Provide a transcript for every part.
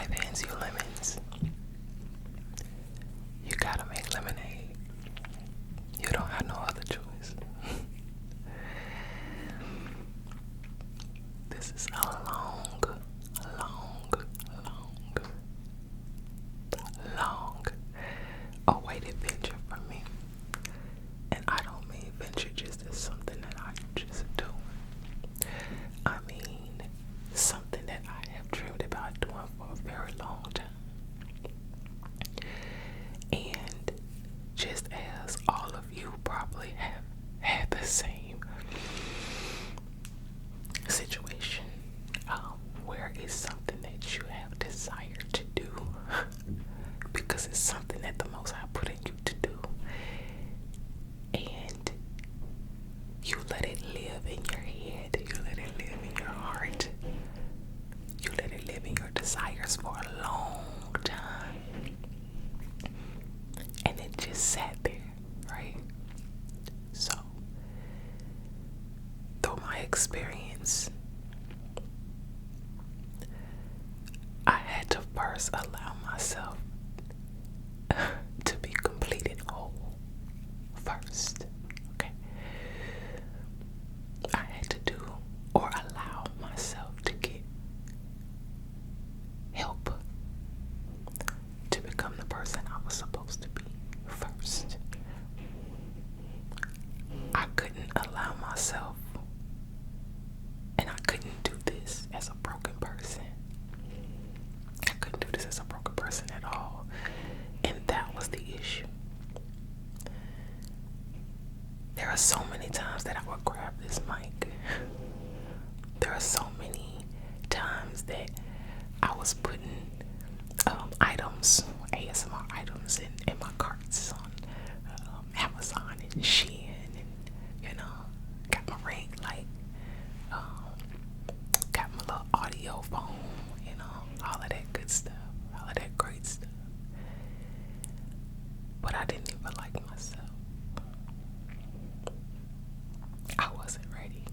life hands you lemons, you gotta make lemonade. You don't have no other choice. This is a long, awaited venture for me. And I don't mean venture just as something that I just do. I mean something that I have dreamed about doing for a very long time. And just as all of you probably have had the same situation, where it's something that you have desired to do because it's something that the Most High put in you to do, and you let it live in your head, you let it live in your heart, you let it live in your desires for a long time, and it just sat there, right? So through my experience, I had to first allow myself to be completed whole first. Okay, I had to do or allow myself to get help to become the person I was supposed to be first. I couldn't allow myself, and I couldn't do this as a broken person. I couldn't do this as a broken person at all. And that was the issue. There are so many times that I would grab this mic. There are so many times that I was putting items, ASMR items in my carts on Amazon and Shein, and got my ring light, got my little audio phone, all of that good stuff, all of that great stuff. But I didn't even like myself. I wasn't ready.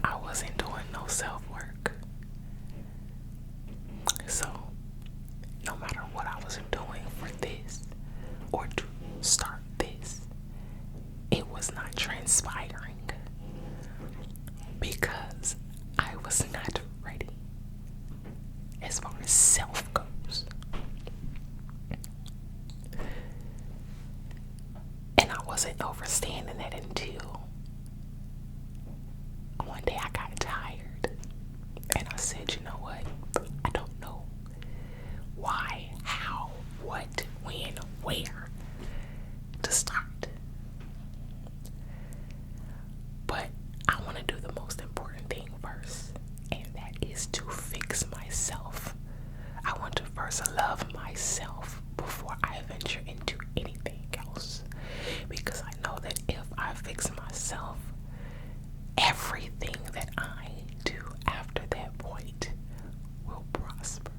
I wasn't doing no self-work. So, no matter what I was doing for this, or to start this, it was not transpiring because I was not ready as far as self goes. And I wasn't understanding that until one day I got tired and I said, you know what? I don't know why, how, what, when, where to start. But I want to do the most important thing first, and that is to fix myself. I want to first love myself before I venture into anything else. Because I know that if I fix myself, everything that I do after that point will prosper.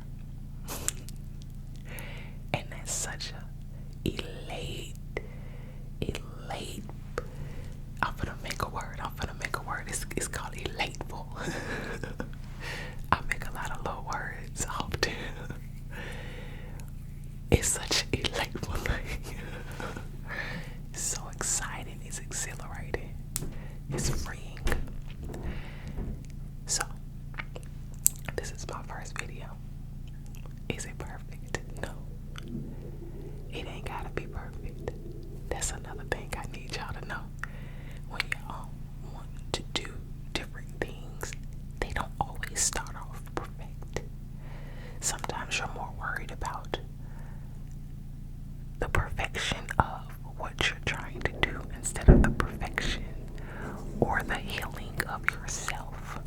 And that's such a elate. I'm gonna make a word. It's called elateful. I make a lot of little words often. It's such an elateful thing. It's so exciting. It's exhilarating. It's freeing. So, this is my first video. Is it perfect? No. It ain't gotta be perfect. That's another thing I need y'all to know. When y'all want to do different things, they don't always start off perfect. Sometimes you're more worried about the perfection of what you're trying to do instead of the perfection or the healing of yourself.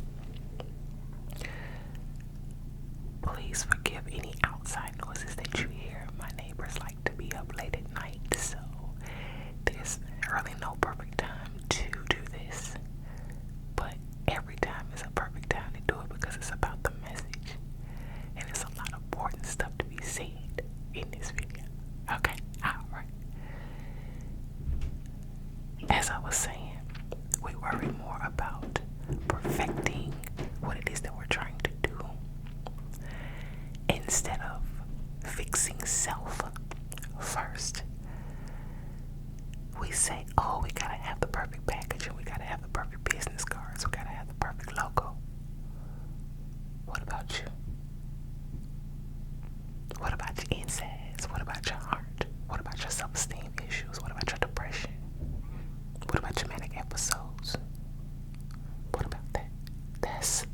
Please forgive any outside noises that you hear. My neighbors like to be up late at night, so there's really no perfect time to do this. But every time is a perfect time to do it because it's about the message. And it's a lot of important stuff to be said in this video. Okay, alright. As I was saying, we worry more about perfecting what it is that we're trying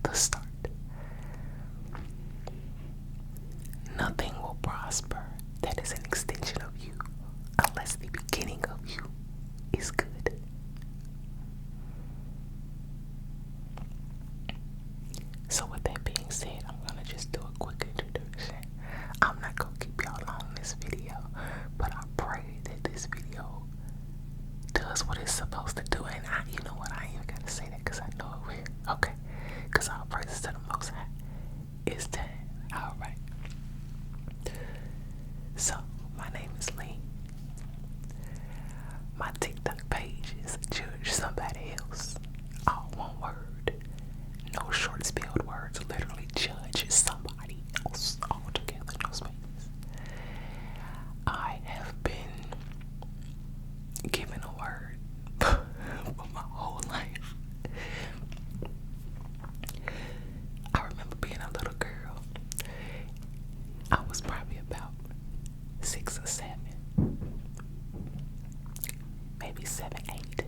the start. Nothing will prosper that is an extension of you unless the beginning of you is good. So with that being said, I'm gonna just do a quick introduction. I'm not gonna keep y'all on this video, but I pray that this video does what it's supposed to do. And you know what, I ain't even gotta say that because I know it will. Okay, because all praises to the Most High. It's time. All right. So my name is Lee. My TikTok page is Judge Somebody Else. All one word. No short spelled words. Literally judge somebody else. All together, no spaces. I have been given a word for my whole life. I remember being a little girl. I was probably about 6 or 7. Maybe 7, 8.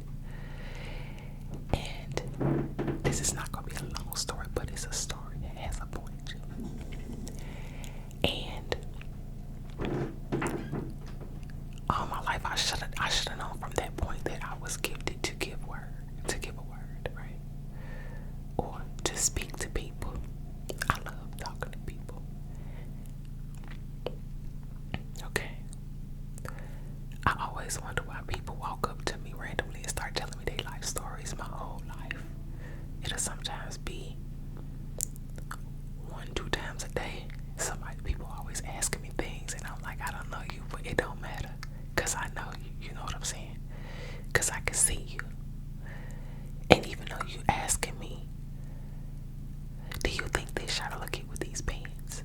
And this is not going to be a long story, but it's a story that has a point to it. And all my life, I should have known from that point that I was gifted to give a word, right? Or to speak to people. I love talking to people. Okay. I always wonder why people walk up to me randomly and start telling me their life stories my whole life. It'll sometimes be 1-2 times a day. People always asking me things, and I'm like, I don't know you, but it don't matter, cause I know you. You know what I'm saying? Cause I can see you. And even though you asking me, do you think this shot to look at with these pants?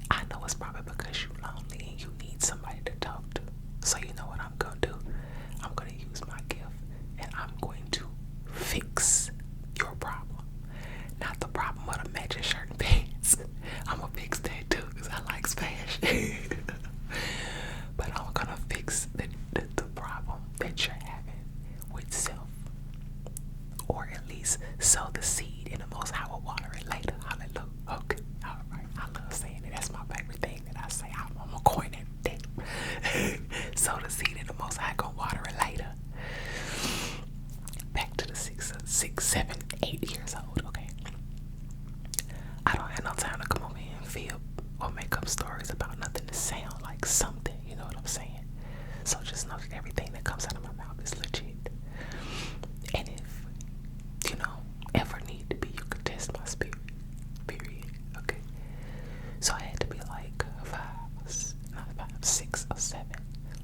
I know it's probably because you're lonely and you need somebody to talk to. So you know what I'm gonna do? I'm gonna use my gift and I'm going to fix your problem. Not the problem of the matching shirt and pants. I'm gonna fix that too because I like fashion. But I'm gonna fix the problem that you're having with self. Or at least sow the seed and the Most High will water it later. Hallelujah. Okay. Alright. I love saying it. That's my favorite thing that I say. I'm gonna coin everything. Sow the seed and the Most High gonna water it later. Back to the 6, 7, 8 years old. Okay. I don't have no time to come over here and feel or make up stories about nothing to sound like something. You know what I'm saying? So just know that everything that comes out of my mouth is legit. And if ever need to be, you can test my spirit. Period. Okay. So I had to be like 6 or 7,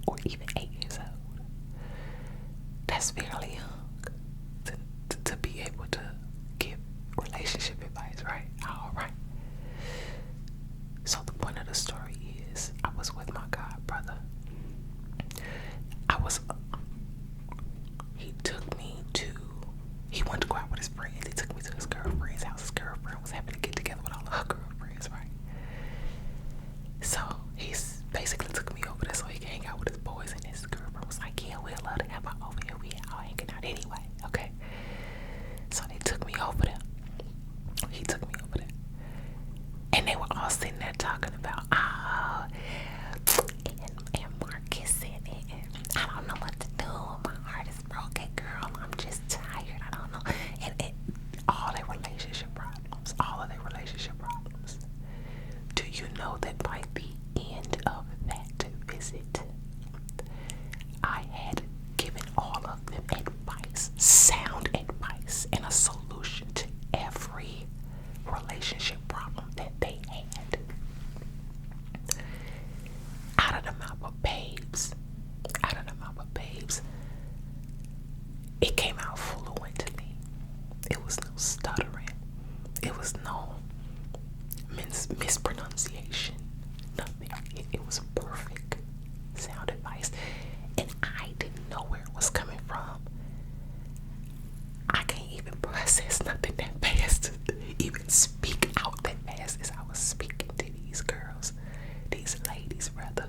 or even 8 years old. That's fairly young to be able to give relationship advice, right? All right. So the point of the story is, I was with my god brother. He wanted to go out with his friends. He took me to his girlfriend's house. His girlfriend was having to get together with all of her girlfriends, right? So he basically took me over there so he could hang out with his boys, and his girlfriend was like, yeah, we'd love to have her over here. We all hanging out anyway, okay? So they took me over there. He took me over there. And they were all sitting there talking about, and Marcus, and I don't know what to do. My heart is broken, girl. I'm just tired. I don't know. And all their relationship problems. Do you know that by the end of that visit, I had given all of them advice, sound advice, and a solution to every relationship problem that they had. Out of the mouth of babes, it came out fluently. It was no stuttering. It was no mispronunciation. Nothing. It was perfect sound advice. And I didn't know where it was coming from. I can't even process nothing that fast, even speak out that fast as I was speaking to these girls, these ladies rather.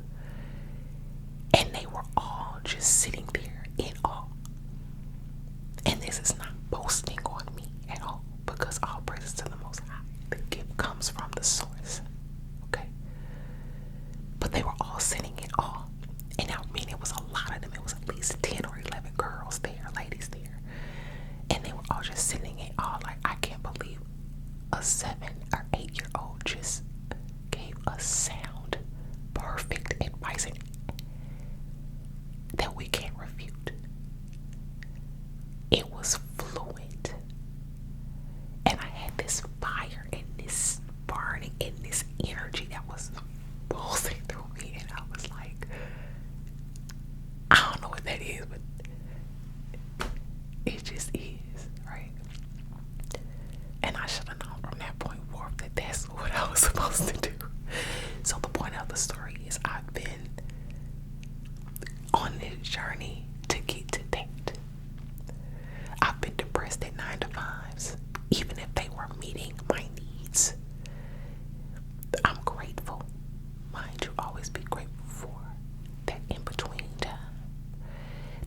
And they were all just sitting there in awe. And this is not boasting on me at all, because all praises to the Most High. a 7 or 8-year-old just gave us sound, perfect advice that we can't refute. It was fluent. And I had this fire and this burning and this energy that was pulsing through me. And I was like, I don't know what that is, but it just is, right? And I should have known from that point forth that that's what I was supposed to do. So the point of the story is I've been on this journey to get to that. I've been depressed at 9 to 5s, even if they were meeting my needs. I'm grateful. Mind you, always be grateful for that in-between time.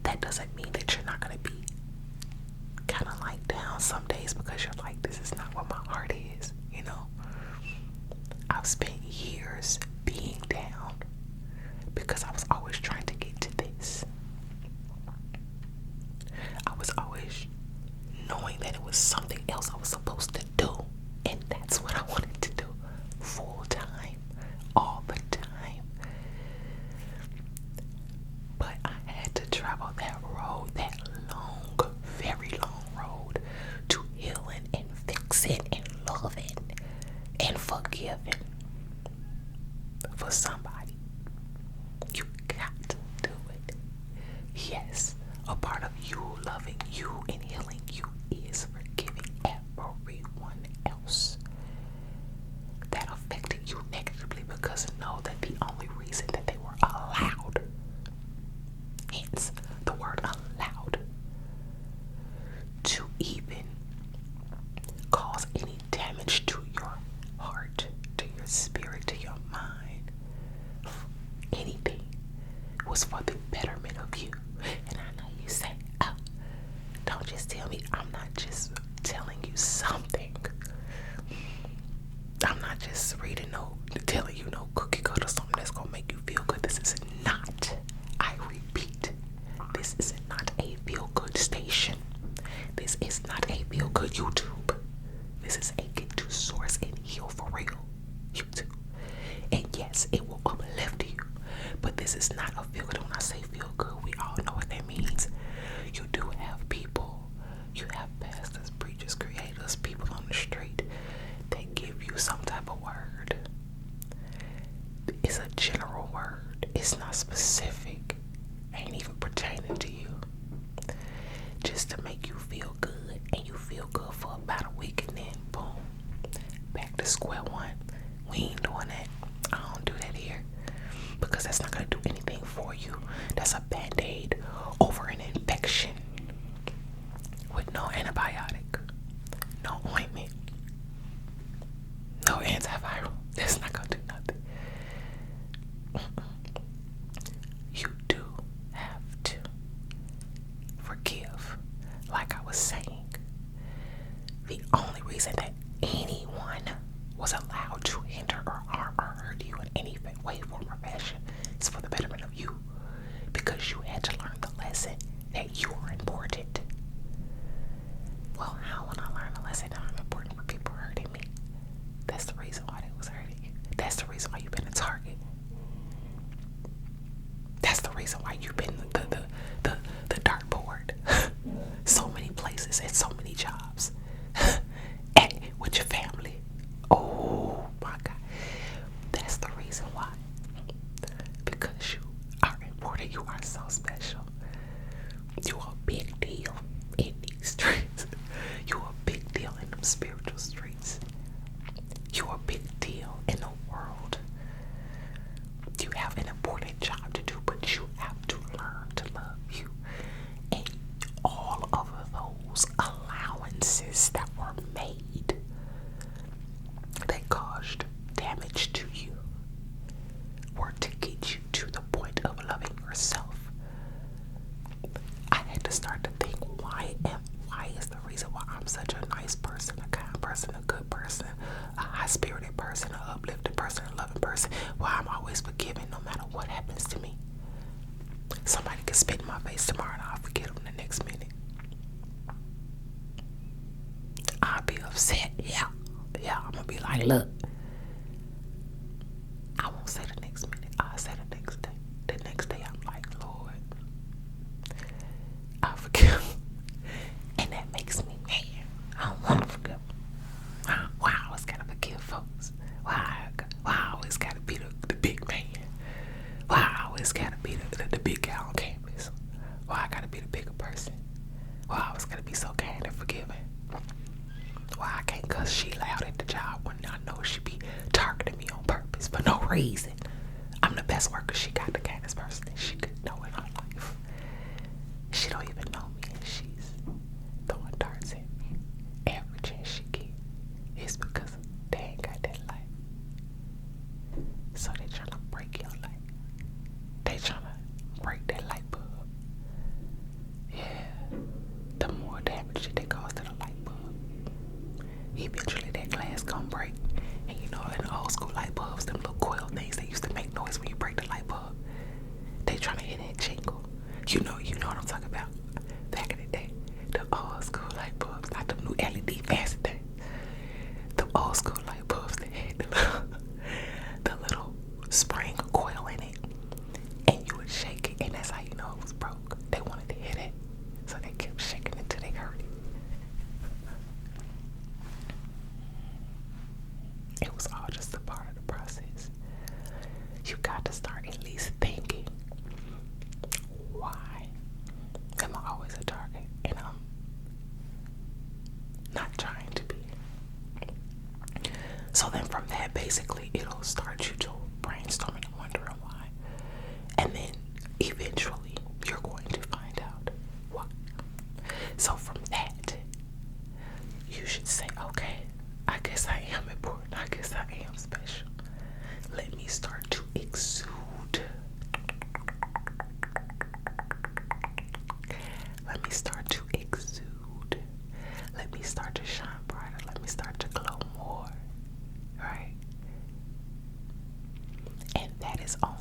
That doesn't mean that you're not going to be kind of like down some days because you're like, this is not what my heart is, you know? I've spent years being down because I was always trying to get to this. I was always knowing that it was something else I was supposed to do, and that's what I wanted to do full time, all the time. But I had to travel that road, that long, very long road to healing and fixing and loving and forgiving for somebody. You got to do it. Yes, a part of you loving you and healing you is forgiving everyone else that affected you negatively, because know that the only reason that they were allowed, hence the word allowed, to even cause any damage to your heart, to your spirit, to your mind, anything, was for the betterment of you. And I know you say, oh, don't just tell me. I'm not just telling you something. I'm not just reading telling you no cookie cutter something that's gonna make you feel good. This is not, I repeat, this is not a feel good station. This is not a feel good YouTube. This is a get to source and heal for real YouTube. And yes, it will uplift you, but this is not a feel good. When I say feel good, we all know what that means. You do have people, you have pastors, preachers, creators, people on the street that give you some type of word. It's a general word. It's not specific. Ain't even pertaining to you. Just to make you feel good, and you feel good for about a week, and then boom, back to square one. We ain't doing that. I don't do that here, because that's not going to do anything for you. That's a band-aid over an infection with no antibiotic, no ointment, no antiviral. That's not going to do nothing. You do have to forgive. Like I was saying, the only reason that anyone was allowed to hinder or harm or hurt you in any way, form, or fashion is for the betterment of you, because you had to learn the lesson that you are important. Well, how would I learn the lesson that I'm important for people hurting me? That's the reason why they was hurting you. That's the reason why you've been a target. That's the reason why you've been the dartboard. So many places and so many jobs. And with your family. Oh my God. That's the reason why. Because you are important. You are so special. You are a big deal in these streets. You are a big deal in them spiritual streets. You are a big deal in the world. You have an important job to do, but you have to learn to love you. And all of those allowances that were made that caused damage to you were to get you to the point of loving yourself. I had to start to think, why is the reason why I'm such a nice person, a kind person, a good person, a high-spirited person, a uplifted person, a loving person, why I'm always forgiving no matter what happens to me. Somebody can spit in my face tomorrow and I'll forget them the next minute. I'll be upset. Yeah. like, look, I won't say the next minute. I'll say the next day. The next day, I'm like, Lord, I forgive. And that makes me mad. I don't want to forgive. Why I always gotta forgive folks? Why I always gotta be the big man? Why I always gotta be the big guy on campus? Why I gotta be the bigger person? Why I always gotta be so kind and forgiving? Why I can't cuss she loud at the job when I know she be targeting me on purpose for no reason? I'm the best worker she got, the kindest person that she could know in her life. She don't even know me and she's throwing darts at me every chance she get. It's because they ain't got that light. So they tryna break your light. They tryna break that light bulb. Yeah. The more damage that they cause to the light bulb, eventually that glass gonna break. And you know, in the old school light bulbs, them little coil things that used to make noise when you break the light bulb, they tryna hit that jingle. You know what I'm talking about. Back in the day, the old school light bulbs, not the new LED fancy things. The old school light bulbs that had the little spring coil in it, and you would shake it, and that's how you know it was broke. They wanted to hit it, so they kept shaking it until they heard it. It was all just a part of the process. You got to start at least thinking, why am I always a target? And I'm not trying to be. So then from that, basically, it'll start you to brainstorming and wondering why. And then eventually, you're going to find out why. So from that, you should say, okay, I guess I am important. I guess I am special. Let me start to exude. Let me start to exude. Let me start to shine brighter. Let me start to glow more. Right? And that is only